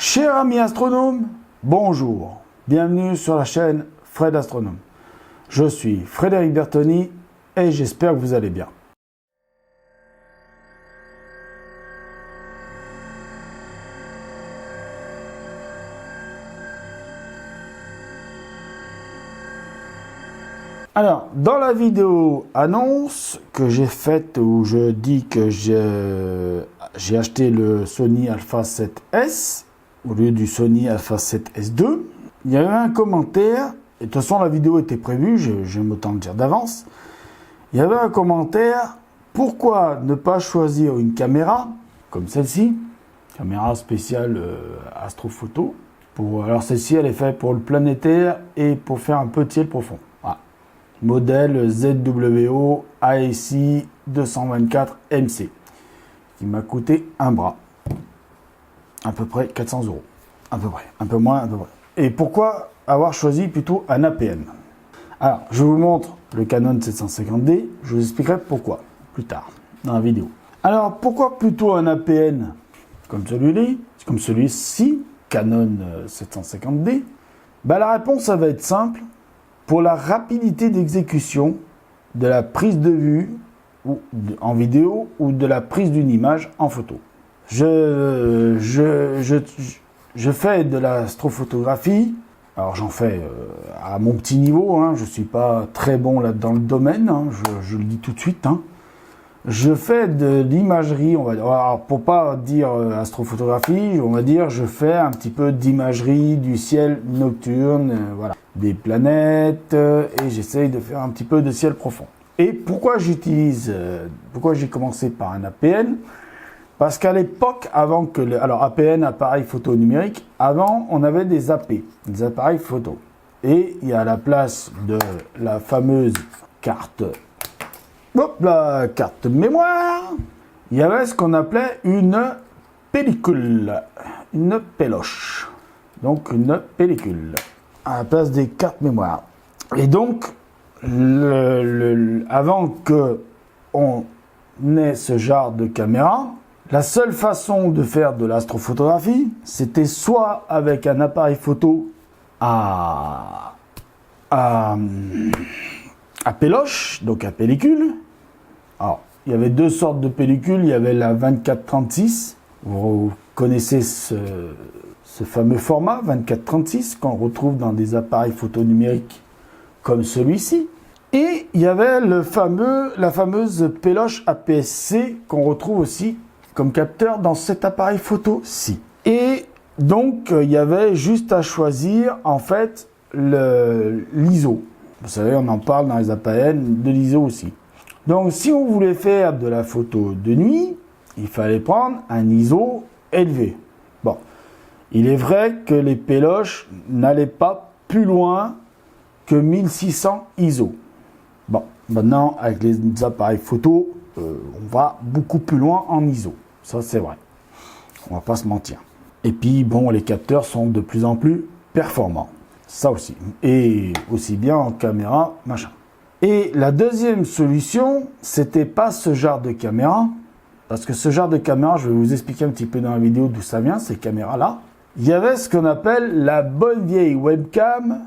Chers amis astronomes, bonjour, bienvenue sur la chaîne Fred Astronome. Je suis Frédéric Bertoni et j'espère que vous allez bien. Alors, dans la vidéo annonce que j'ai faite où je dis que j'ai acheté le Sony Alpha 7S au lieu du Sony Alpha 7S2, il y avait un commentaire, et de toute façon la vidéo était prévue, j'aime autant le dire d'avance, il y avait un commentaire, pourquoi ne pas choisir une caméra comme celle-ci, caméra spéciale astrophoto, alors celle-ci elle est faite pour le planétaire et pour faire un peu de ciel profond. Voilà. Modèle ZWO ASI 224 MC, qui m'a coûté un bras. À peu près 400 €. À peu près. Un peu moins, à peu près. Et pourquoi avoir choisi plutôt un APN? Alors, je vous montre le Canon 750D. Je vous expliquerai pourquoi plus tard dans la vidéo. Alors, pourquoi plutôt un APN comme celui-ci, Canon 750D? La réponse, ça va être simple. Pour la rapidité d'exécution de la prise de vue en vidéo ou de la prise d'une image en photo. Je fais de l'astrophotographie, alors j'en fais à mon petit niveau, hein, je ne suis pas très bon là dans le domaine, hein, je le dis tout de suite. Hein. Je fais de l'imagerie, on va dire, alors pour pas dire astrophotographie, on va dire je fais un petit peu d'imagerie du ciel nocturne, voilà, des planètes, et j'essaye de faire un petit peu de ciel profond. Et pourquoi j'ai commencé par un APN? Parce qu'à l'époque, avant que alors APN, appareil photo numérique, avant on avait des AP, des appareils photo. Et il y a la place de la fameuse carte, la carte mémoire, il y avait ce qu'on appelait une pellicule, une péloche. Donc une pellicule, à la place des cartes mémoire. Et donc, avant que on ait ce genre de caméra, la seule façon de faire de l'astrophotographie, c'était soit avec un appareil photo à péloche, donc à pellicule. Alors, il y avait deux sortes de pellicules. Il y avait la 24-36. Vous connaissez ce fameux format 24-36 qu'on retrouve dans des appareils photo numériques comme celui-ci. Et il y avait la fameuse péloche APS-C qu'on retrouve aussi comme capteur dans cet appareil photo-ci. Et donc, il y avait juste à choisir, en fait, l'ISO. Vous savez, on en parle dans les APN de l'ISO aussi. Donc, si on voulait faire de la photo de nuit, il fallait prendre un ISO élevé. Bon, il est vrai que les péloches n'allaient pas plus loin que 1600 ISO. Bon, maintenant, avec les appareils photo, on va beaucoup plus loin en ISO. Ça, c'est vrai. On va pas se mentir. Et puis, bon, les capteurs sont de plus en plus performants. Ça aussi. Et aussi bien en caméra, machin. Et la deuxième solution, c'était pas ce genre de caméra. Parce que ce genre de caméra, je vais vous expliquer un petit peu dans la vidéo d'où ça vient, ces caméras-là. Il y avait ce qu'on appelle la bonne vieille webcam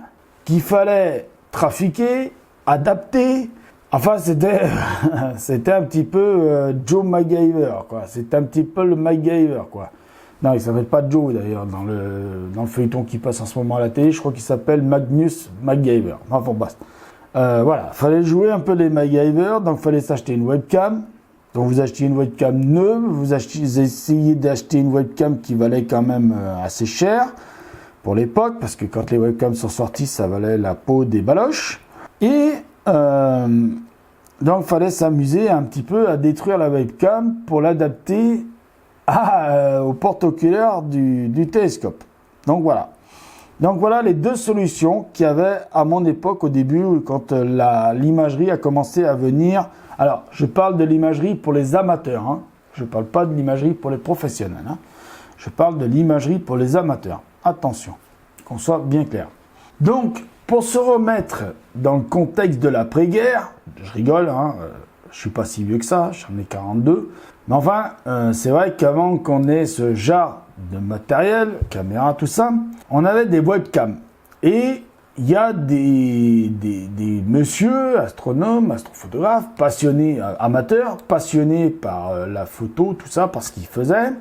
qu'il fallait trafiquer, adapter. Enfin, c'était un petit peu Joe MacGyver, quoi. C'était un petit peu le MacGyver, quoi. Non, il s'appelle pas Joe, d'ailleurs, dans le feuilleton qui passe en ce moment à la télé. Je crois qu'il s'appelle Magnus MacGyver. Enfin, bon, voilà, fallait jouer un peu les MacGyver, donc fallait s'acheter une webcam. Donc, vous achetiez une webcam neuve, vous essayez d'acheter une webcam qui valait quand même assez cher pour l'époque, parce que quand les webcams sont sorties, ça valait la peau des baloches. Et donc, il fallait s'amuser un petit peu à détruire la webcam pour l'adapter au porte-oculaire du télescope. Donc, voilà. Donc, voilà les deux solutions qu'il y avait à mon époque au début, quand l'imagerie a commencé à venir. Alors, je parle de l'imagerie pour les amateurs. Hein. Je ne parle pas de l'imagerie pour les professionnels. Hein. Je parle de l'imagerie pour les amateurs. Attention, qu'on soit bien clair. Donc, pour se remettre dans le contexte de l'après-guerre, je rigole, hein, je ne suis pas si vieux que ça, j'en ai 42, mais enfin, c'est vrai qu'avant qu'on ait ce genre de matériel, caméra, tout ça, on avait des webcams. Et il y a des messieurs, astronomes, astrophotographes, passionnés, amateurs, passionnés par la photo, tout ça, par ce qu'ils faisaient.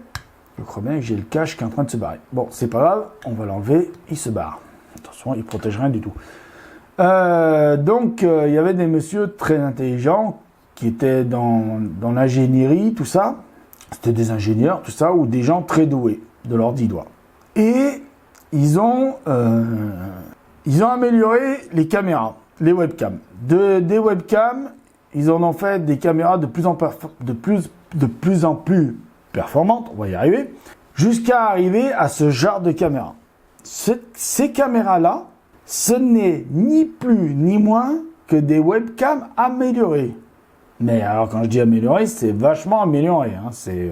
Je crois bien que j'ai le cache qui est en train de se barrer. Bon, c'est pas grave, on va l'enlever, il se barre. Attention, il protège rien du tout. Donc, il y avait des messieurs très intelligents qui étaient dans l'ingénierie, tout ça. C'était des ingénieurs, tout ça, ou des gens très doués de leurs 10 doigts. Et ils ont amélioré les caméras, les webcams. Des webcams, ils en ont fait des caméras de plus en plus performantes, on va y arriver, jusqu'à arriver à ce genre de caméra. Ces caméras-là, ce n'est ni plus ni moins que des webcams améliorées. Mais alors quand je dis améliorées, c'est vachement amélioré. Hein. C'est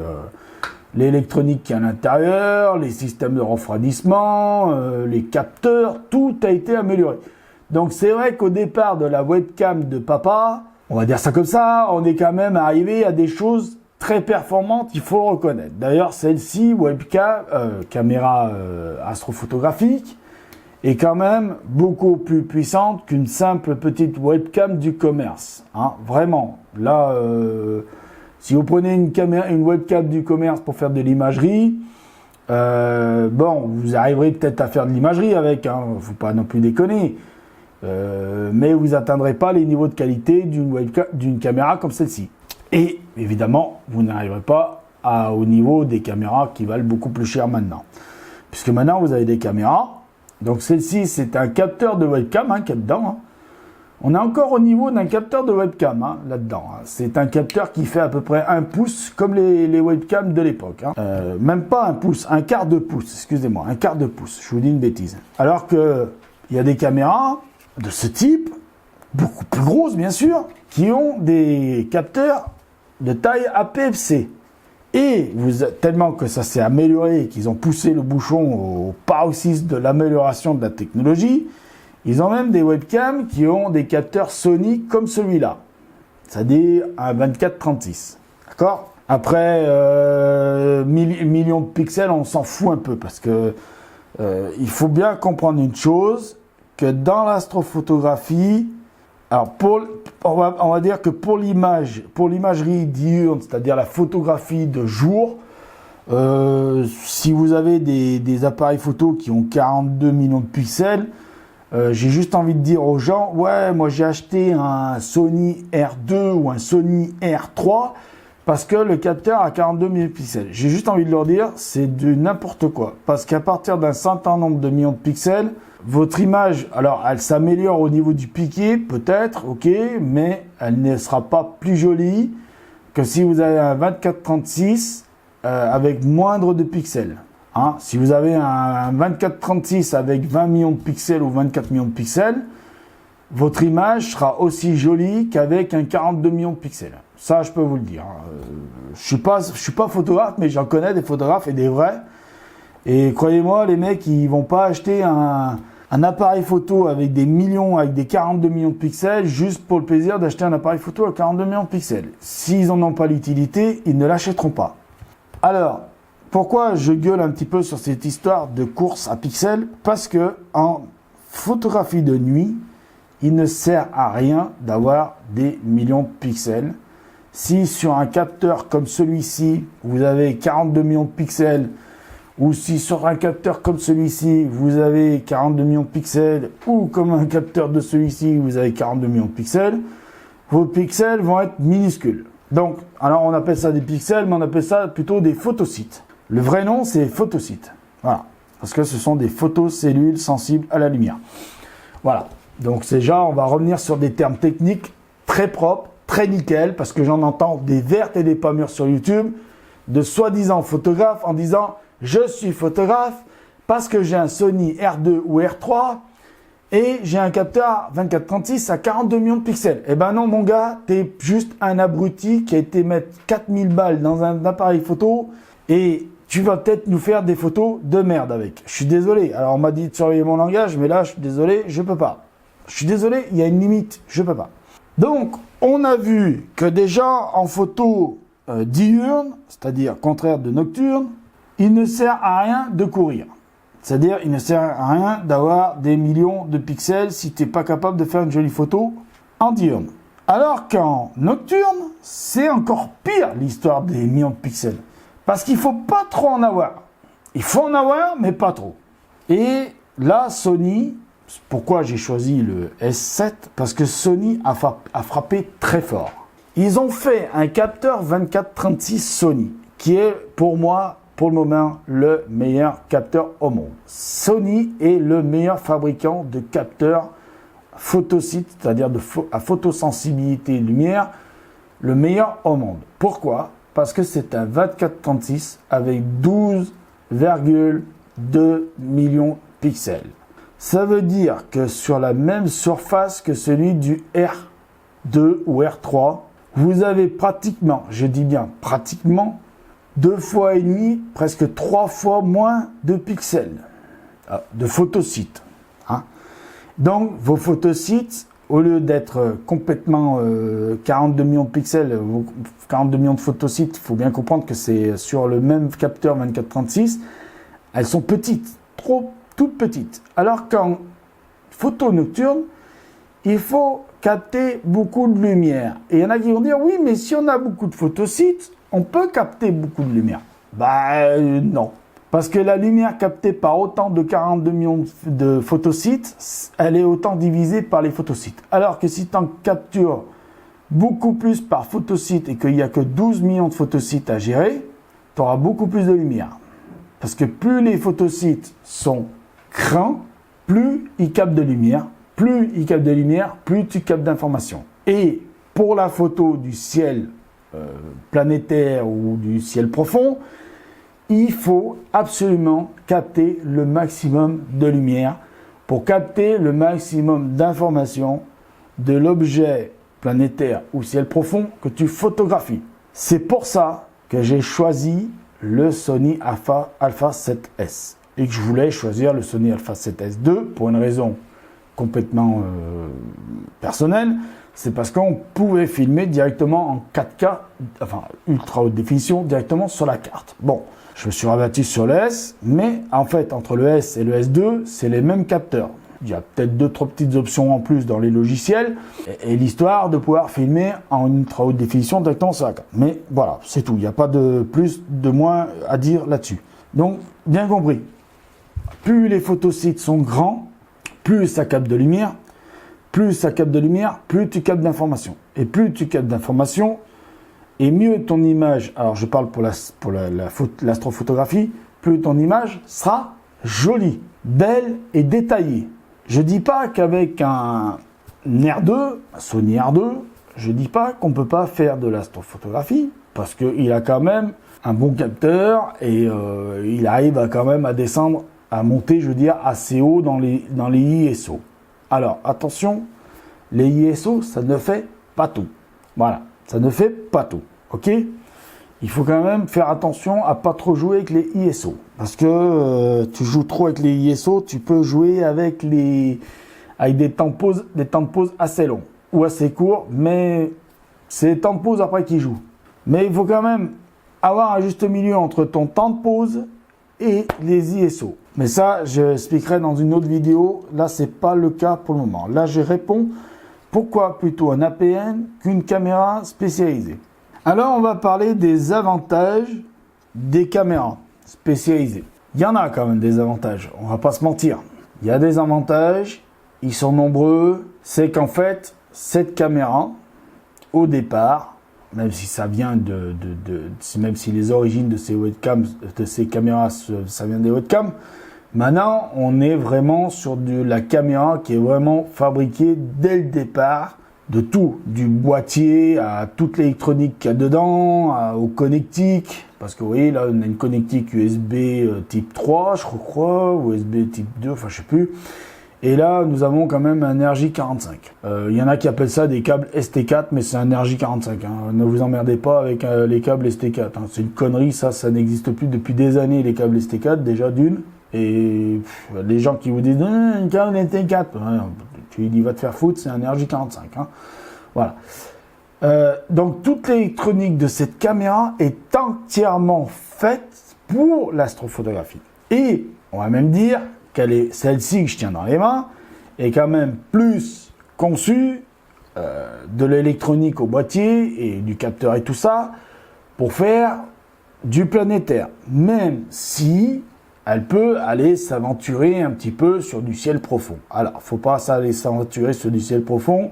l'électronique qui est à l'intérieur, les systèmes de refroidissement, les capteurs, tout a été amélioré. Donc c'est vrai qu'au départ de la webcam de papa, on va dire ça comme ça, on est quand même arrivé à des choses très performantes, il faut le reconnaître. D'ailleurs celle-ci, webcam, caméra astrophotographique, est quand même beaucoup plus puissante qu'une simple petite webcam du commerce. Hein, vraiment. Là, si vous prenez une webcam du commerce pour faire de l'imagerie, bon, vous arriverez peut-être à faire de l'imagerie avec, hein, faut pas non plus déconner. Mais vous n'atteindrez pas les niveaux de qualité d'une caméra comme celle-ci. Et évidemment, vous n'arriverez pas au niveau des caméras qui valent beaucoup plus cher maintenant. Puisque maintenant, vous avez des caméras. Donc celle-ci, c'est un capteur de webcam hein, qui est dedans. Hein. On est encore au niveau d'un capteur de webcam hein, là-dedans. Hein. C'est un capteur qui fait à peu près 1 pouce, comme les webcams de l'époque. Hein. Même pas 1 pouce, un quart de pouce, excusez-moi, un quart de pouce, je vous dis une bêtise. Alors que il y a des caméras de ce type, beaucoup plus grosses bien sûr, qui ont des capteurs de taille APS-C. Et tellement que ça s'est amélioré, qu'ils ont poussé le bouchon au paroxysme de l'amélioration de la technologie, ils ont même des webcams qui ont des capteurs Sony comme celui-là. C'est-à-dire un 24-36. D'accord ? Après, millions de pixels, on s'en fout un peu parce que il faut bien comprendre une chose, que dans l'astrophotographie, alors on va dire que pour l'imagerie diurne, c'est-à-dire la photographie de jour, si vous avez des appareils photo qui ont 42 millions de pixels, j'ai juste envie de dire aux gens, ouais, moi j'ai acheté un Sony R2 ou un Sony R3 parce que le capteur a 42 millions de pixels. J'ai juste envie de leur dire, c'est du n'importe quoi. Parce qu'à partir d'un certain nombre de millions de pixels, votre image, alors elle s'améliore au niveau du piqué, peut-être, ok, mais elle ne sera pas plus jolie que si vous avez un 24-36 avec moindre de pixels. Hein, si vous avez un 24-36 avec 20 millions de pixels ou 24 millions de pixels, votre image sera aussi jolie qu'avec un 42 millions de pixels. Ça, je peux vous le dire. Je suis pas photographe, mais j'en connais des photographes et des vrais. Et croyez-moi, les mecs, ils vont pas acheter un appareil photo avec des millions, avec des 42 millions de pixels, juste pour le plaisir d'acheter un appareil photo à 42 millions de pixels. S'ils n'en ont pas l'utilité, ils ne l'achèteront pas. Alors, pourquoi je gueule un petit peu sur cette histoire de course à pixels? Parce que en photographie de nuit, il ne sert à rien d'avoir des millions de pixels. Si sur un capteur comme celui-ci, vous avez 42 millions de pixels, ou si sur un capteur comme celui-ci, vous avez 42 millions de pixels, ou comme un capteur de celui-ci, vous avez 42 millions de pixels, vos pixels vont être minuscules. Donc, alors on appelle ça des pixels, mais on appelle ça plutôt des photosites. Le vrai nom, c'est photosites. Voilà. Parce que ce sont des photocellules sensibles à la lumière. Voilà. Donc, c'est déjà, on va revenir sur des termes techniques très propres, très nickel, parce que j'en entends des vertes et des pas mûres sur YouTube, de soi-disant photographes en disant « Je suis photographe parce que j'ai un Sony R2 ou R3 et j'ai un capteur 24-36 à 42 millions de pixels. » Eh ben non, mon gars, t'es juste un abruti qui a été mettre 4000 balles dans un appareil photo et tu vas peut-être nous faire des photos de merde avec. Je suis désolé. Alors, on m'a dit de surveiller mon langage, mais là, je suis désolé, je peux pas. Je suis désolé, il y a une limite, je peux pas. Donc, on a vu que déjà en photo diurne, c'est-à-dire contraire de nocturne, il ne sert à rien de courir. C'est-à-dire, il ne sert à rien d'avoir des millions de pixels si tu n'es pas capable de faire une jolie photo en diurne. Alors qu'en nocturne, c'est encore pire l'histoire des millions de pixels. Parce qu'il ne faut pas trop en avoir. Il faut en avoir, mais pas trop. Et là, Sony, pourquoi j'ai choisi le S7? Parce que Sony a frappé très fort. Ils ont fait un capteur 24-36 Sony, qui est pour moi, pour le moment, le meilleur capteur au monde. Sony est le meilleur fabricant de capteurs photosite, c'est-à-dire à photosensibilité lumière, le meilleur au monde. Pourquoi? Parce que c'est un 24-36 avec 12,2 millions de pixels. Ça veut dire que sur la même surface que celui du R2 ou R3, vous avez pratiquement, je dis bien pratiquement, 2 fois et demi, presque 3 fois moins de pixels de photosites. Hein. Donc, vos photosites, au lieu d'être complètement 42 millions de pixels, 42 millions de photosites, il faut bien comprendre que c'est sur le même capteur 24-36, elles sont petites, toutes petites. Alors qu'en photo nocturne, il faut capter beaucoup de lumière. Et il y en a qui vont dire, oui, mais si on a beaucoup de photosites, on peut capter beaucoup de lumière. Non. Parce que la lumière captée par autant de 42 millions de photosites, elle est autant divisée par les photosites. Alors que si tu en captures beaucoup plus par photosite et qu'il n'y a que 12 millions de photosites à gérer, tu auras beaucoup plus de lumière. Parce que plus les photosites sont grands, plus ils captent de lumière. Plus ils captent de lumière, plus tu captes d'informations. Et pour la photo du ciel planétaire ou du ciel profond, il faut absolument capter le maximum de lumière pour capter le maximum d'informations de l'objet planétaire ou ciel profond que tu photographies. C'est pour ça que j'ai choisi le Sony Alpha 7S et que je voulais choisir le Sony Alpha 7S II pour une raison complètement personnelle. C'est parce qu'on pouvait filmer directement en 4K, enfin ultra haute définition, directement sur la carte. Bon, je me suis rabattu sur le S, mais en fait, entre le S et le S2, c'est les mêmes capteurs. Il y a peut-être 2-3 petites options en plus dans les logiciels, et l'histoire de pouvoir filmer en ultra haute définition directement sur la carte. Mais voilà, c'est tout. Il n'y a pas de plus, de moins à dire là-dessus. Donc, bien compris, plus les photosites sont grands, plus ça capte de lumière, plus tu captes d'informations. Et plus tu captes d'informations, et mieux ton image, alors je parle pour l'astrophotographie, plus ton image sera jolie, belle et détaillée. Je ne dis pas qu'avec un R2, un Sony R2, je ne dis pas qu'on ne peut pas faire de l'astrophotographie, parce qu'il a quand même un bon capteur et il arrive quand même à descendre, à monter, je veux dire, assez haut dans les ISO. Alors, attention, les ISO, ça ne fait pas tout. Voilà, ça ne fait pas tout, ok? Il faut quand même faire attention à pas trop jouer avec les ISO. Parce que tu joues trop avec les ISO, tu peux jouer avec des temps de pause assez longs ou assez courts, mais c'est les temps de pause après qui jouent. Mais il faut quand même avoir un juste milieu entre ton temps de pause et les ISO. Mais ça, je expliquerai dans une autre vidéo. Là, c'est pas le cas pour le moment. Là, je réponds pourquoi plutôt un APN qu'une caméra spécialisée. Alors, on va parler des avantages des caméras spécialisées. Il y en a quand même des avantages, on va pas se mentir. Il y a des avantages, ils sont nombreux. C'est qu'en fait, cette caméra, au départ, même si ça vient même si les origines de ces webcams, de ces caméras, ça vient des webcams, maintenant, on est vraiment sur la caméra qui est vraiment fabriquée dès le départ, de tout, du boîtier à toute l'électronique qu'il y a dedans, au connectique, parce que vous voyez, là, on a une connectique USB type 3, je crois, ou USB type 2, enfin, je sais plus. Et là, nous avons quand même un RJ45. Il y en a qui appellent ça des câbles ST4, mais c'est un RJ45. Hein. Ne vous emmerdez pas avec les câbles ST4. Hein. C'est une connerie, ça n'existe plus depuis des années, les câbles ST4, déjà d'une. Et les gens qui vous disent « un câble ST4 », tu lui dis « va te faire foutre, c'est un RJ45 hein. ». Voilà. Donc, toute l'électronique de cette caméra est entièrement faite pour l'astrophotographie. Et on va même dire qu'elle est celle-ci que je tiens dans les mains est quand même plus conçue de l'électronique au boîtier et du capteur et tout ça pour faire du planétaire, même si elle peut aller s'aventurer un petit peu sur du ciel profond. Alors, faut pas aller s'aventurer sur du ciel profond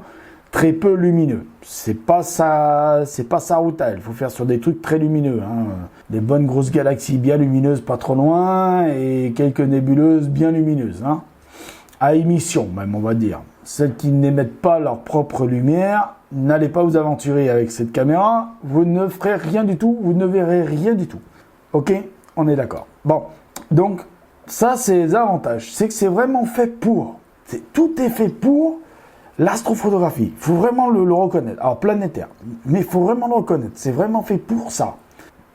très peu lumineux. C'est pas sa route à elle. Faut faire sur des trucs très lumineux, hein. Des bonnes grosses galaxies bien lumineuses, pas trop loin, et quelques nébuleuses bien lumineuses, hein. À émission, même, on va dire. Celles qui n'émettent pas leur propre lumière, n'allez pas vous aventurer avec cette caméra. Vous ne ferez rien du tout, vous ne verrez rien du tout. Ok? On est d'accord. Bon. Donc, ça, c'est les avantages. C'est que c'est vraiment fait pour. Tout est fait pour l'astrophotographie. Il faut vraiment le reconnaître. Alors, planétaire. Mais il faut vraiment le reconnaître. C'est vraiment fait pour ça.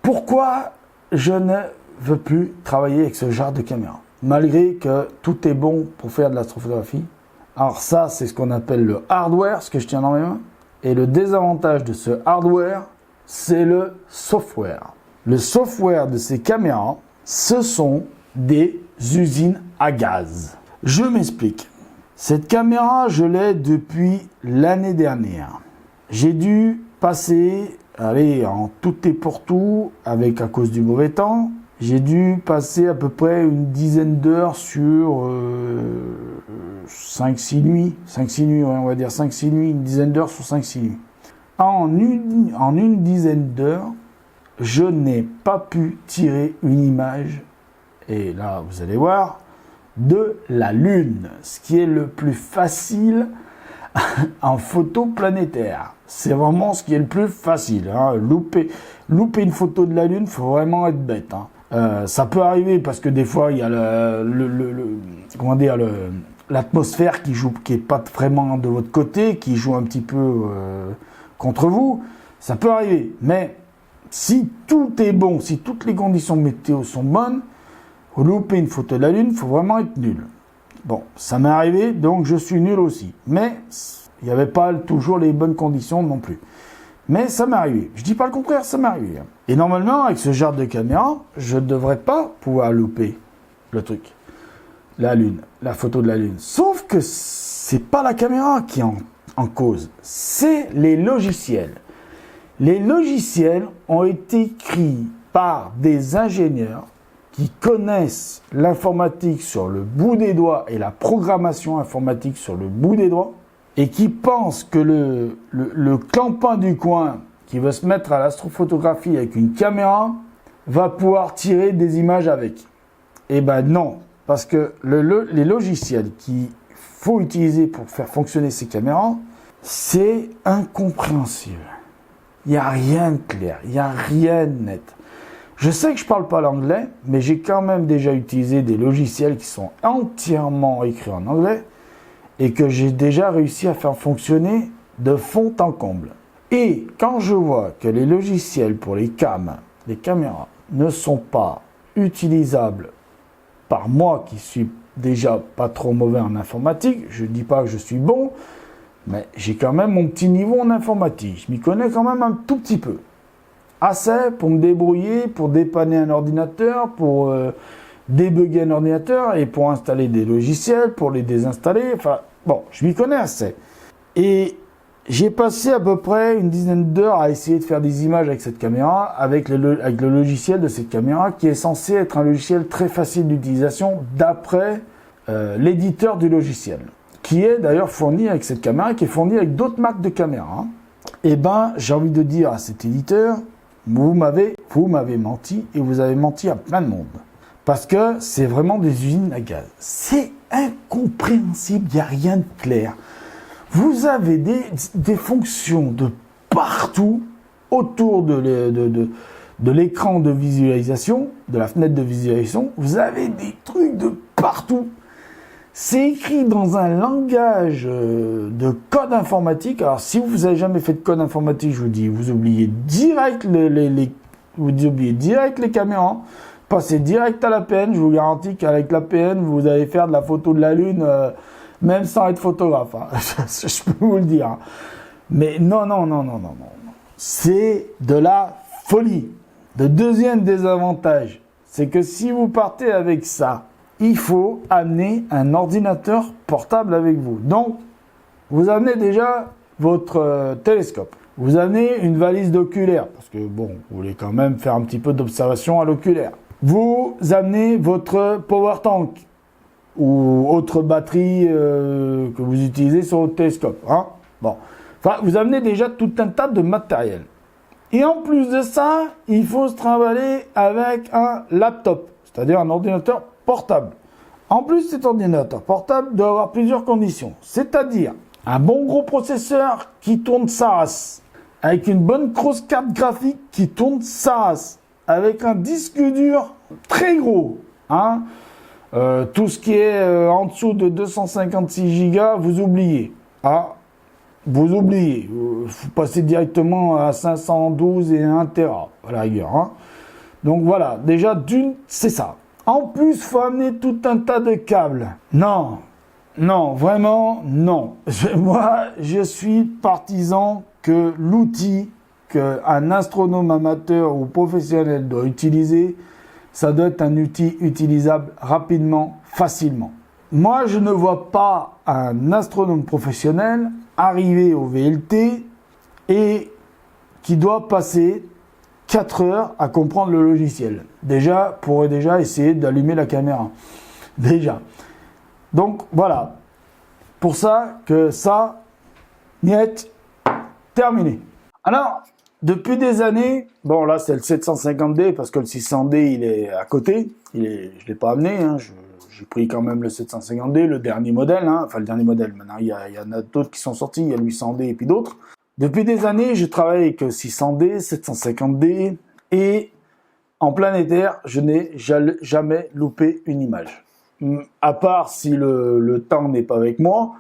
Pourquoi je ne veux plus travailler avec ce genre de caméra? Malgré que tout est bon pour faire de l'astrophotographie. Alors ça, c'est ce qu'on appelle le hardware, ce que je tiens dans mes mains. Et le désavantage de ce hardware, c'est le software. Le software de ces caméras, ce sont des usines à gaz. Je m'explique. Cette caméra, je l'ai depuis l'année dernière. J'ai dû passer, en tout et pour tout, avec à cause du mauvais temps, j'ai dû passer à peu près une dizaine d'heures sur 5-6 nuits. 5-6 nuits, on va dire 5-6 nuits, une dizaine d'heures sur 5-6 nuits. En une dizaine d'heures, je n'ai pas pu tirer une image, et là vous allez voir, de la Lune, ce qui est le plus facile en photo planétaire. C'est vraiment ce qui est le plus facile, hein. Louper une photo de la Lune, faut vraiment être bête, hein. Ça peut arriver parce que des fois il y a l'atmosphère qui est pas vraiment de votre côté, qui joue un petit peu contre vous. Ça peut arriver, mais si tout est bon, si toutes les conditions météo sont bonnes, vous loupez une photo de la Lune, il faut vraiment être nul. Bon, ça m'est arrivé, donc je suis nul aussi. Mais il n'y avait pas toujours les bonnes conditions non plus. Mais ça m'est arrivé. Je dis pas le contraire, ça m'est arrivé. Et normalement, avec ce genre de caméra, je ne devrais pas pouvoir louper le truc. La Lune, la photo de la Lune. Sauf que c'est pas la caméra qui est en cause, c'est les logiciels. Les logiciels ont été écrits par des ingénieurs qui connaissent l'informatique sur le bout des doigts et la programmation informatique sur le bout des doigts, et qui pensent que le clampin du coin qui veut se mettre à l'astrophotographie avec une caméra va pouvoir tirer des images avec. Eh ben non, parce que les logiciels qu'il faut utiliser pour faire fonctionner ces caméras, c'est incompréhensible. Il n'y a rien de clair, il n'y a rien de net. Je sais que je ne parle pas l'anglais, mais j'ai quand même déjà utilisé des logiciels qui sont entièrement écrits en anglais et que j'ai déjà réussi à faire fonctionner de fond en comble. Et quand je vois que les logiciels pour les caméras, ne sont pas utilisables par moi qui suis déjà pas trop mauvais en informatique, je ne dis pas que je suis bon, mais j'ai quand même mon petit niveau en informatique. Je m'y connais quand même un tout petit peu. Assez pour me débrouiller, pour dépanner un ordinateur, pour débugger un ordinateur et pour installer des logiciels, pour les désinstaller. Enfin, bon, je m'y connais assez. Et j'ai passé à peu près une dizaine d'heures à essayer de faire des images avec cette caméra, avec le logiciel de cette caméra, qui est censé être un logiciel très facile d'utilisation d'après l'éditeur du logiciel, qui est d'ailleurs fourni avec cette caméra, qui est fourni avec d'autres marques de caméras. Hein. Eh ben, j'ai envie de dire à cet éditeur, vous m'avez menti, et vous avez menti à plein de monde. Parce que c'est vraiment des usines à gaz. C'est incompréhensible, il n'y a rien de clair. Vous avez des fonctions de partout autour de l'écran de visualisation, de la fenêtre de visualisation. Vous avez des trucs de partout. C'est écrit dans un langage de code informatique. Alors, si vous n'avez jamais fait de code informatique, je vous dis, vous oubliez direct les caméras. Passez direct à l'APN. Je vous garantis qu'avec l'APN, vous allez faire de la photo de la Lune, même sans être photographe. Hein. Je peux vous le dire. Hein. Mais non. C'est de la folie. Le deuxième désavantage, c'est que si vous partez avec ça, il faut amener un ordinateur portable avec vous. Donc, vous amenez déjà votre télescope. Vous amenez une valise d'oculaire, parce que bon, vous voulez quand même faire un petit peu d'observation à l'oculaire. Vous amenez votre power tank ou autre batterie que vous utilisez sur votre télescope. Hein, bon. Enfin, vous amenez déjà tout un tas de matériel. Et en plus de ça, il faut se trimballer avec un laptop, c'est-à-dire un ordinateur portable. En plus, cet ordinateur portable doit avoir plusieurs conditions, c'est-à-dire un bon gros processeur qui tourne sa race, avec une bonne grosse carte graphique qui tourne sa race, avec un disque dur très gros. Hein. Tout ce qui est en dessous de 256 Go, vous oubliez. Ah, vous oubliez. Vous passez directement à 512 et 1 Tera, à la rigueur. Hein. Donc voilà, déjà d'une, c'est ça. En plus, il faut amener tout un tas de câbles. Non, vraiment, non. Moi, je suis partisan que l'outil qu'un astronome amateur ou professionnel doit utiliser, ça doit être un outil utilisable rapidement, facilement. Moi, je ne vois pas un astronome professionnel arriver au VLT et qui doit passer 4 heures à comprendre le logiciel. Déjà, pourrait déjà essayer d'allumer la caméra. Déjà. Donc, voilà. Pour ça, que ça, niet, terminé. Alors, depuis des années, bon là c'est le 750D parce que le 600D il est à côté, je l'ai pas amené, hein, j'ai pris quand même le 750D, le dernier modèle, hein, enfin le dernier modèle, maintenant il y en a d'autres qui sont sortis, il y a le 800D et puis d'autres. Depuis des années, je travaille avec 600D, 750D et en planétaire, je n'ai jamais loupé une image. À part si le temps n'est pas avec moi,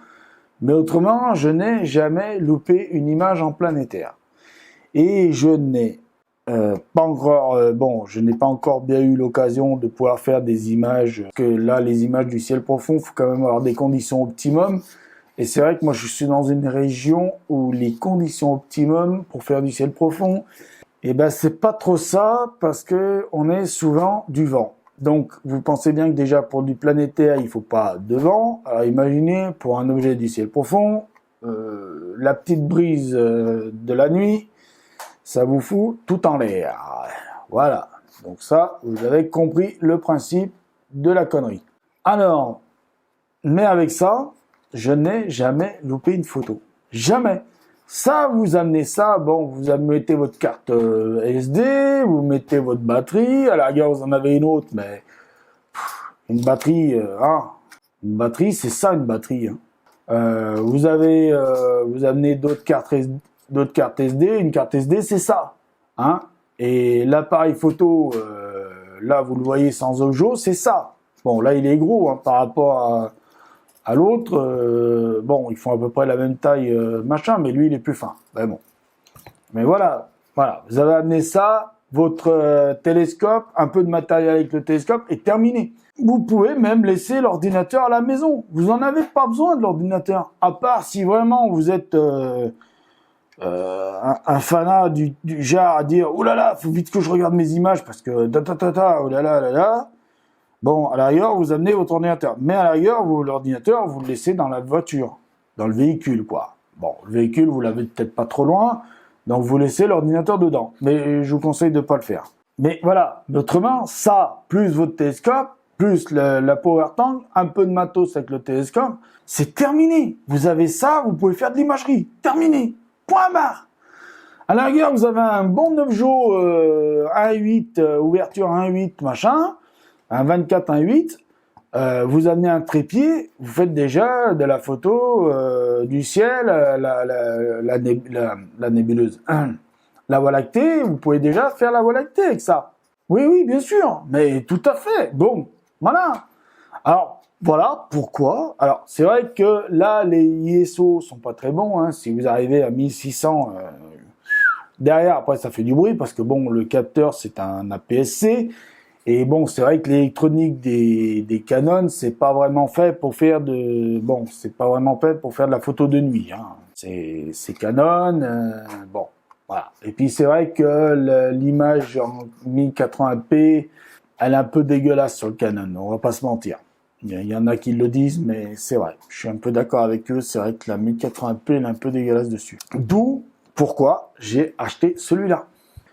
mais autrement, je n'ai jamais loupé une image en planétaire. Et je n'ai pas encore, je n'ai pas encore bien eu l'occasion de pouvoir faire des images, parce que là, les images du ciel profond, il faut quand même avoir des conditions optimum. Et c'est vrai que moi, je suis dans une région où les conditions optimum pour faire du ciel profond, eh ben, c'est pas trop ça, parce que on est souvent du vent. Donc, vous pensez bien que déjà, pour du planétaire, il faut pas de vent. Alors, imaginez, pour un objet du ciel profond, la petite brise de la nuit, ça vous fout tout en l'air. Voilà. Donc ça, vous avez compris le principe de la connerie. Alors, mais avec ça, je n'ai jamais loupé une photo. Jamais. Ça, vous amenez ça, bon, vous mettez votre carte SD, vous mettez votre batterie, à la rigueur, vous en avez une autre, mais une batterie, une batterie, c'est ça une batterie. Hein. Vous amenez d'autres cartes SD, une carte SD, c'est ça. Hein. Et l'appareil photo, là, vous le voyez sans objet, c'est ça. Bon, là, il est gros hein, par rapport à l'autre. Bon, ils font à peu près la même taille, machin, mais lui, il est plus fin. Ben bon. Mais voilà, vous avez amené ça, votre télescope, un peu de matériel avec le télescope, et terminé. Vous pouvez même laisser l'ordinateur à la maison. Vous n'en avez pas besoin de l'ordinateur. À part si vraiment vous êtes un fanat du genre à dire « Oh là là, faut vite que je regarde mes images parce que oh là là là là ». Bon, à l'arrière, vous amenez votre ordinateur. Mais à l'arrière, l'ordinateur, vous le laissez dans la voiture, dans le véhicule, quoi. Bon, le véhicule, vous l'avez peut-être pas trop loin, donc vous laissez l'ordinateur dedans. Mais je vous conseille de pas le faire. Mais voilà, autrement, ça, plus votre télescope, plus la power tank, un peu de matos avec le télescope, c'est terminé. Vous avez ça, vous pouvez faire de l'imagerie. Terminé. Point barre. À la rigueur, vous avez un bon 9 jours 1.8, ouverture 1.8, machin, un 24 1.8, vous amenez un trépied, vous faites déjà de la photo du ciel, la nébuleuse. La Voie lactée, vous pouvez déjà faire la Voie lactée avec ça. Oui, bien sûr, mais tout à fait. Bon, voilà. Alors, voilà pourquoi. Alors, c'est vrai que là, les ISO sont pas très bons. Hein. Si vous arrivez à 1600, derrière, après, ça fait du bruit parce que bon, le capteur, c'est un APS-C. Et bon, c'est vrai que l'électronique des Canon, c'est pas vraiment fait pour faire de la photo de nuit. Hein. C'est Canon, bon, voilà. Et puis c'est vrai que l'image en 1080p, elle est un peu dégueulasse sur le Canon, on va pas se mentir. Il y en a qui le disent, mais c'est vrai. Je suis un peu d'accord avec eux, c'est vrai que la 1080p, elle est un peu dégueulasse dessus. D'où pourquoi j'ai acheté celui-là.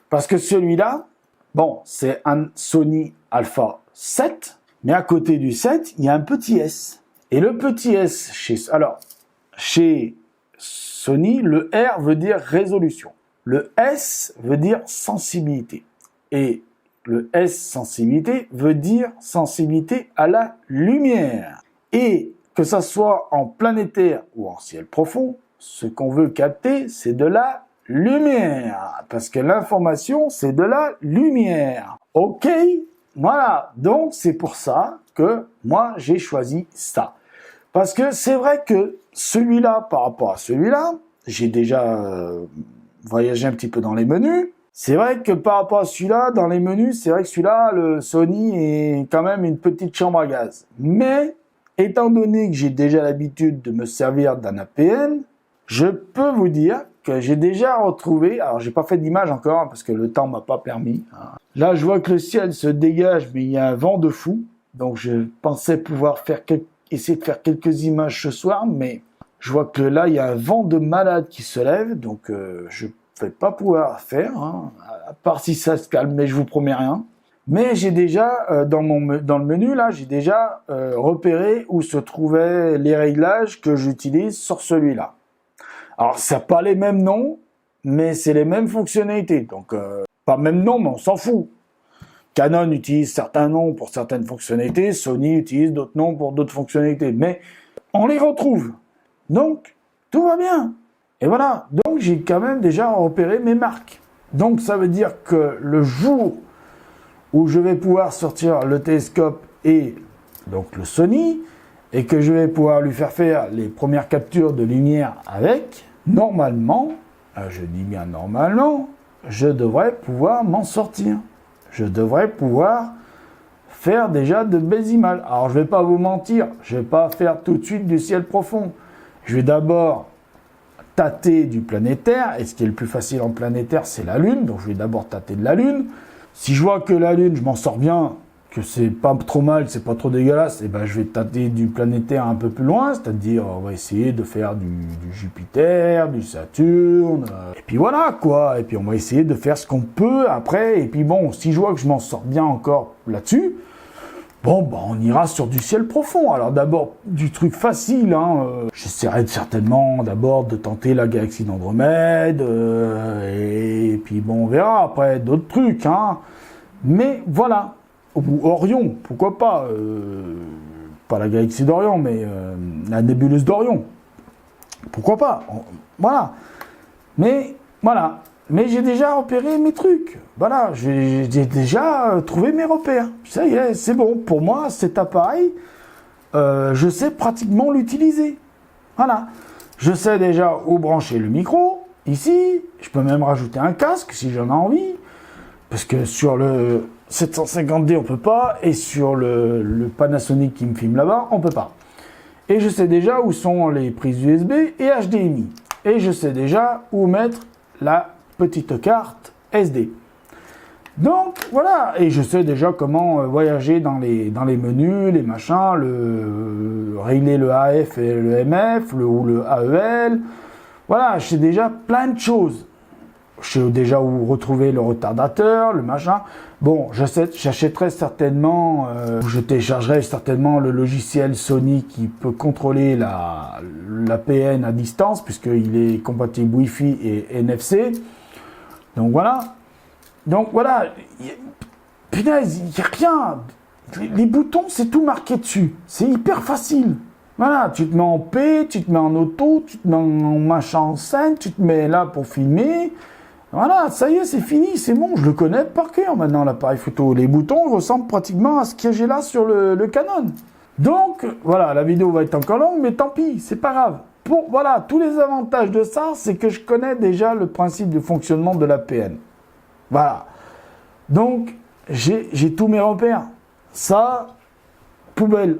Parce que celui-là, bon, c'est un Sony Alpha 7, mais à côté du 7, il y a un petit S. Et le petit S, chez Sony, le R veut dire résolution. Le S veut dire sensibilité. Et le S sensibilité veut dire sensibilité à la lumière. Et que ça soit en planétaire ou en ciel profond, ce qu'on veut capter, c'est de la lumière. Parce que l'information, c'est de la lumière. Ok? Voilà. Donc, c'est pour ça que moi, j'ai choisi ça. Parce que c'est vrai que celui-là, par rapport à celui-là, j'ai déjà voyagé un petit peu dans les menus. C'est vrai que par rapport à celui-là, dans les menus, c'est vrai que celui-là, le Sony est quand même une petite chambre à gaz. Mais, étant donné que j'ai déjà l'habitude de me servir d'un APN, je peux vous dire que j'ai déjà retrouvé, alors j'ai pas fait d'image encore, parce que le temps m'a pas permis. Là, je vois que le ciel se dégage, mais il y a un vent de fou. Donc, je pensais pouvoir essayer de faire quelques images ce soir, mais je vois que là, il y a un vent de malade qui se lève, donc je vais pas pouvoir faire, à part si ça se calme, mais je vous promets rien. Mais j'ai déjà, dans le menu, là, j'ai déjà repéré où se trouvaient les réglages que j'utilise sur celui-là. Alors, ça n'a pas les mêmes noms, mais c'est les mêmes fonctionnalités. Donc, pas même nom, mais on s'en fout. Canon utilise certains noms pour certaines fonctionnalités, Sony utilise d'autres noms pour d'autres fonctionnalités. Mais on les retrouve. Donc, tout va bien. Et voilà. Donc, j'ai quand même déjà repéré mes marques. Donc, ça veut dire que le jour où je vais pouvoir sortir le télescope et donc le Sony, et que je vais pouvoir lui faire les premières captures de lumière avec, normalement, je dis bien normalement, je devrais pouvoir m'en sortir. Je devrais pouvoir faire déjà de belles images. Alors, je ne vais pas vous mentir, je ne vais pas faire tout de suite du ciel profond. Je vais d'abord tâter du planétaire, et ce qui est le plus facile en planétaire, c'est la Lune. Donc, je vais d'abord tâter de la Lune. Si je vois que la Lune, je m'en sors bien, que c'est pas trop mal, c'est pas trop dégueulasse, et ben je vais tâter du planétaire un peu plus loin, c'est-à-dire on va essayer de faire du Jupiter, du Saturne, et puis voilà quoi, et puis on va essayer de faire ce qu'on peut après, et puis bon, si je vois que je m'en sors bien encore là-dessus, bon, bah, on ira sur du ciel profond. Alors d'abord, du truc facile, j'essaierai certainement d'abord de tenter la galaxie d'Andromède, et puis bon, on verra après d'autres trucs, mais voilà. Ou Orion, pourquoi pas, pas la galaxie d'Orion, mais la nébuleuse d'Orion, pourquoi pas, voilà, mais voilà, mais j'ai déjà repéré mes trucs, voilà, j'ai déjà trouvé mes repères, ça y est, c'est bon, pour moi, cet appareil, je sais pratiquement l'utiliser, voilà, je sais déjà où brancher le micro, ici, je peux même rajouter un casque si j'en ai envie, parce que sur le 750D, on peut pas, et sur le Panasonic qui me filme là-bas, on peut pas. Et je sais déjà où sont les prises USB et HDMI. Et je sais déjà où mettre la petite carte SD. Donc, voilà. Et je sais déjà comment voyager dans les menus, les machins, régler le AF et le MF, ou le AEL. Voilà, je sais déjà plein de choses. Je sais déjà où retrouver le retardateur, le machin. Bon, j'achèterai certainement, je téléchargerai certainement le logiciel Sony qui peut contrôler la PN à distance, puisqu'il est compatible Wi-Fi et NFC. Donc voilà. Punaise, il n'y a rien. Les boutons, c'est tout marqué dessus. C'est hyper facile. Voilà, tu te mets en P, tu te mets en auto, tu te mets en machin en scène, tu te mets là pour filmer. Voilà, ça y est, c'est fini, c'est bon, je le connais par cœur maintenant, l'appareil photo. Les boutons ressemblent pratiquement à ce que j'ai là sur le Canon. Donc, voilà, la vidéo va être encore longue, mais tant pis, c'est pas grave. Voilà, tous les avantages de ça, c'est que je connais déjà le principe de fonctionnement de l'APN. Voilà. Donc, j'ai tous mes repères. Ça, poubelle.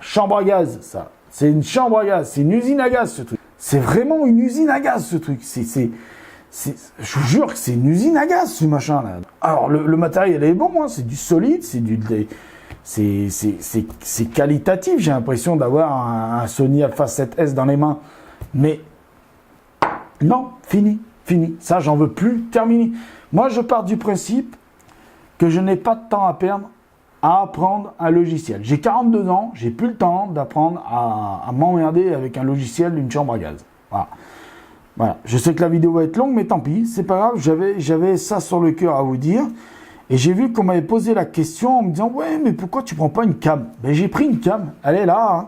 Chambre à gaz, ça. C'est une chambre à gaz, c'est une usine à gaz, ce truc. C'est vraiment une usine à gaz, ce truc. Je vous jure que c'est une usine à gaz, ce machin-là. Alors, le matériel est bon, hein, c'est du solide, c'est qualitatif. J'ai l'impression d'avoir un Sony Alpha 7S dans les mains. Mais non, fini. Ça, j'en veux plus, terminé. Moi, je pars du principe que je n'ai pas de temps à perdre à apprendre un logiciel. J'ai 42 ans, j'ai plus le temps d'apprendre à m'emmerder avec un logiciel d'une chambre à gaz. Voilà. Je sais que la vidéo va être longue, mais tant pis, c'est pas grave, j'avais ça sur le cœur à vous dire. Et j'ai vu qu'on m'avait posé la question en me disant « Ouais, mais pourquoi tu prends pas une cam ?» Ben j'ai pris une cam, elle est là.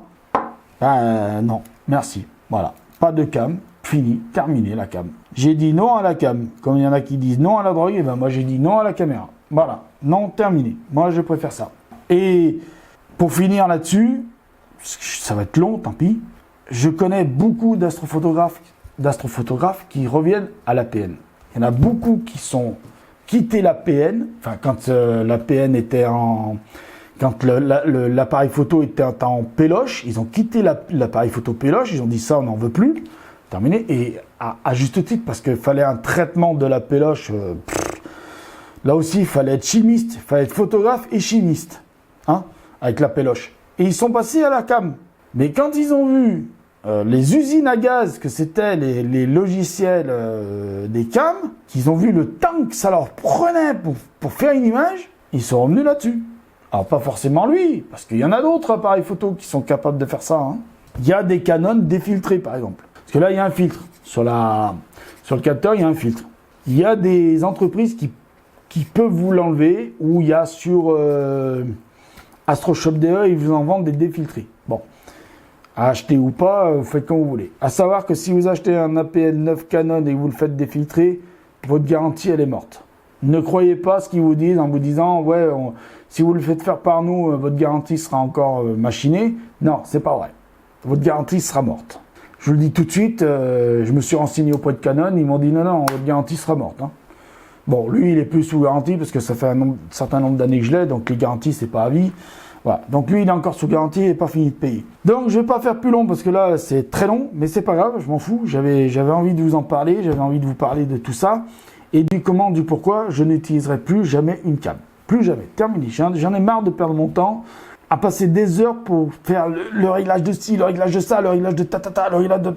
Hein. Non, merci. Voilà, pas de cam, fini, terminé la cam. J'ai dit non à la cam. Comme il y en a qui disent non à la drogue, et ben moi j'ai dit non à la caméra. Voilà, non, terminé. Moi je préfère ça. Et pour finir là-dessus, ça va être long, tant pis, je connais beaucoup d'astrophotographes qui reviennent à l'APN. Il y en a beaucoup qui sont quittés l'APN, enfin quand l'APN était en... Quand l'appareil photo était en péloche, ils ont quitté l'appareil photo péloche, ils ont dit ça, on n'en veut plus, terminé, et à juste titre, parce qu'il fallait un traitement de la péloche, là aussi, il fallait être chimiste, il fallait être photographe et chimiste, hein, avec la péloche. Et ils sont passés à la cam. Mais quand ils ont vu les usines à gaz, que c'était les logiciels des cams, qu'ils ont vu le temps que ça leur prenait pour faire une image, ils sont revenus là-dessus. Alors, pas forcément lui, parce qu'il y en a d'autres appareils photo qui sont capables de faire ça. Hein. Il y a des Canon défiltrés, par exemple. Parce que là, il y a un filtre. Sur le capteur, il y a un filtre. Il y a des entreprises qui peuvent vous l'enlever, ou il y a sur AstroShop.de, ils vous en vendent des défiltrés. Bon, à acheter ou pas, vous faites comme vous voulez. À savoir que si vous achetez un APN 9 Canon et que vous le faites défiltrer, votre garantie, elle est morte. Ne croyez pas ce qu'ils vous disent en vous disant « Ouais, si vous le faites faire par nous, votre garantie sera encore machinée. » Non, c'est pas vrai. Votre garantie sera morte. Je vous le dis tout de suite, je me suis renseigné auprès de Canon, ils m'ont dit « Non, votre garantie sera morte. Hein. » Bon, lui, il est plus sous garantie parce que ça fait un certain nombre d'années que je l'ai, donc les garanties, c'est pas à vie. Voilà. Donc lui, il est encore sous garantie et pas fini de payer. Donc je vais pas faire plus long parce que là, c'est très long, mais c'est pas grave, je m'en fous. J'avais envie de vous en parler, j'avais envie de vous parler de tout ça. Et du comment, du pourquoi, je n'utiliserai plus jamais une cam. Plus jamais. Terminé. J'en ai marre de perdre mon temps à passer des heures pour faire le réglage de ci, le réglage de ça, le réglage de tatata, le réglage de...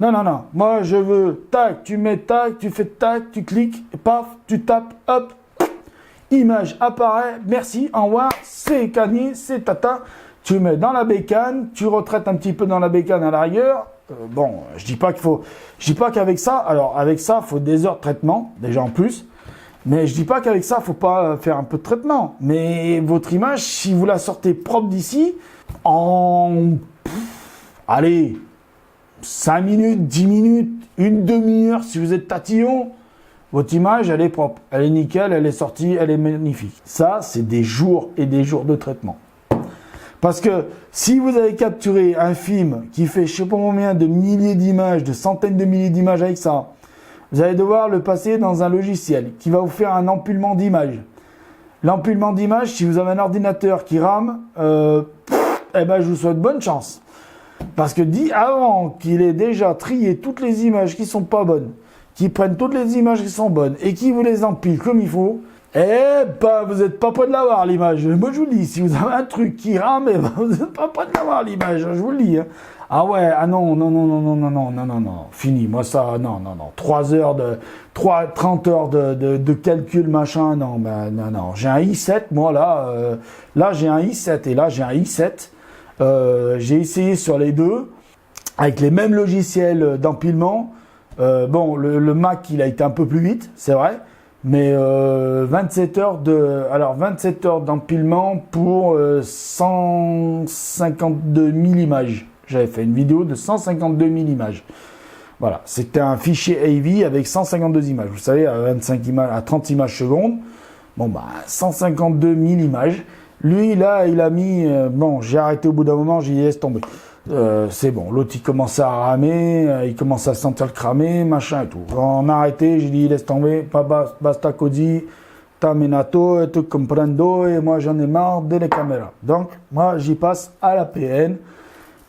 Non. Moi, je veux tac, tu mets tac, tu fais tac, tu cliques, et paf, tu tapes, hop. Image apparaît, merci, au revoir, c'est cani, c'est tata. Tu mets dans la bécane, tu retraites un petit peu dans la bécane à l'arrière. Bon, je dis pas qu'avec ça, alors avec ça, il faut des heures de traitement, déjà en plus. Mais je dis pas qu'avec ça, il faut pas faire un peu de traitement. Mais votre image, si vous la sortez propre d'ici, allez, 5 minutes, 10 minutes, une demi-heure, si vous êtes tatillon, votre image, elle est propre, elle est nickel, elle est sortie, elle est magnifique. Ça, c'est des jours et des jours de traitement. Parce que si vous avez capturé un film qui fait je sais pas combien de milliers d'images, de centaines de milliers d'images avec ça, vous allez devoir le passer dans un logiciel qui va vous faire un empilement d'images. L'empilement d'images, si vous avez un ordinateur qui rame, eh ben je vous souhaite bonne chance. Parce que avant qu'il ait déjà trié toutes les images qui sont pas bonnes, qu'il prenne toutes les images qui sont bonnes et qu'il vous les empile comme il faut, eh ben, vous n'êtes pas prêt de l'avoir, l'image. Moi, je vous le dis, si vous avez un truc qui rame, eh ben, vous n'êtes pas prêt de l'avoir, l'image. Je vous le dis. Hein. Ah ouais, ah non. Fini. Moi, ça, non. 30 heures de calcul, machin, non. J'ai un i7, moi, là, j'ai un i7 et là, j'ai un i7. J'ai essayé sur les deux, avec les mêmes logiciels d'empilement. Bon, le Mac, il a été un peu plus vite, c'est vrai. Mais 27 heures d'empilement pour 152 000 images. J'avais fait une vidéo de 152 000 images. Voilà, c'était un fichier AV avec 152 images. Vous savez, à 30 images secondes. Bon, 152 000 images. Lui, là, il a mis... bon, j'ai arrêté au bout d'un moment, j'ai dit laisse tomber. C'est bon, l'autre il commençait à ramer, il commençait à sentir le cramer, machin et tout. On a arrêté, j'ai dit laisse tomber, basta così, terminato, et tout comprendo, et moi j'en ai marre de les caméras. Donc moi j'y passe à l'APN,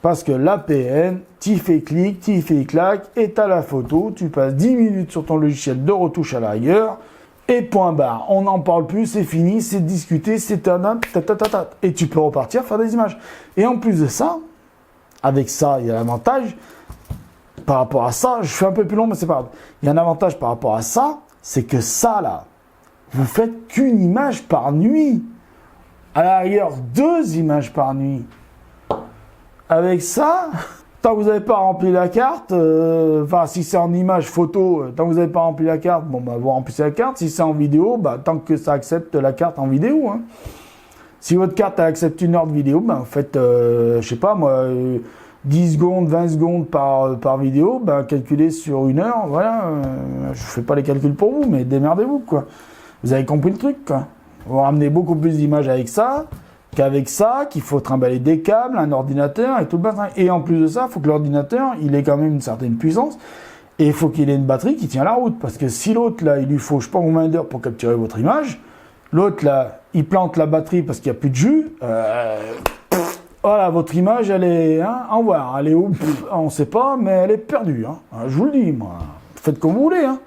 Parce que l'APN, tu fais clic, tu fais clac, et tu as la photo, tu passes 10 minutes sur ton logiciel de retouche à la rigueur, et point barre. On n'en parle plus, c'est fini, c'est discuté, c'est et tu peux repartir faire des images. Et en plus de ça, avec ça, il y a l'avantage, par rapport à ça, je fais un peu plus long, mais c'est pas grave. Il y a un avantage par rapport à ça, c'est que ça, là, vous faites qu'une image par nuit. À la rigueur, 2 images par nuit. Avec ça, tant que vous n'avez pas rempli la carte, si c'est en image photo, tant que vous n'avez pas rempli la carte, bon, bah, vous remplissez la carte. Si c'est en vidéo, bah, tant que ça accepte la carte en vidéo. Hein. Si votre carte elle accepte 1 heure de vidéo, bah, vous faites, je sais pas moi, 10 secondes, 20 secondes par vidéo, bah, calculez sur 1 heure, voilà. Je fais pas les calculs pour vous, mais démerdez-vous, quoi. Vous avez compris le truc, quoi. Vous ramenez beaucoup plus d'images avec ça qu'avec ça, qu'il faut trimballer des câbles, un ordinateur et tout le bazar. Et en plus de ça, il faut que l'ordinateur, il ait quand même une certaine puissance et il faut qu'il ait une batterie qui tient la route. Parce que si l'autre, là, il lui faut, je sais pas combien d'heures pour capturer votre image, l'autre, là, il plante la batterie parce qu'il n'y a plus de jus, voilà, votre image, elle est, hein, en voir, elle est où, on ne sait pas, mais elle est perdue, hein. Je vous le dis, moi. Faites comme vous voulez, hein.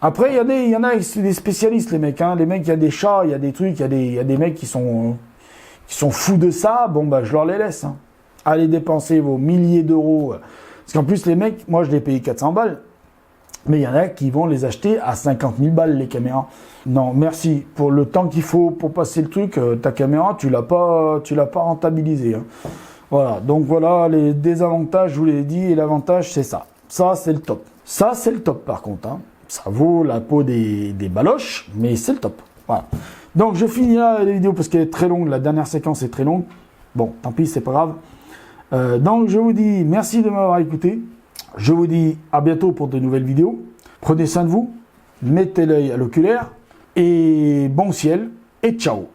Après, il y en a, c'est des spécialistes, les mecs, hein. Les mecs, il y a des chats, il y a des trucs, il y a des mecs qui sont fous de ça, bon, bah, je leur les laisse, hein. Allez dépenser vos milliers d'euros. Parce qu'en plus, les mecs, moi, je les paye 400 balles. Mais il y en a qui vont les acheter à 50 000 balles, les caméras. Non, merci. Pour le temps qu'il faut pour passer le truc, ta caméra, tu l'as pas rentabilisé, hein. Voilà. Donc voilà, les désavantages, je vous l'ai dit, et l'avantage, c'est ça. Ça, c'est le top. Ça, c'est le top, par contre, hein. Ça vaut la peau des baloches, mais c'est le top. Voilà. Donc, je finis là la vidéo parce qu'elle est très longue. La dernière séquence est très longue. Bon, tant pis, c'est pas grave. Donc, je vous dis merci de m'avoir écouté. Je vous dis à bientôt pour de nouvelles vidéos. Prenez soin de vous. Mettez l'œil à l'oculaire. Et bon ciel. Et ciao.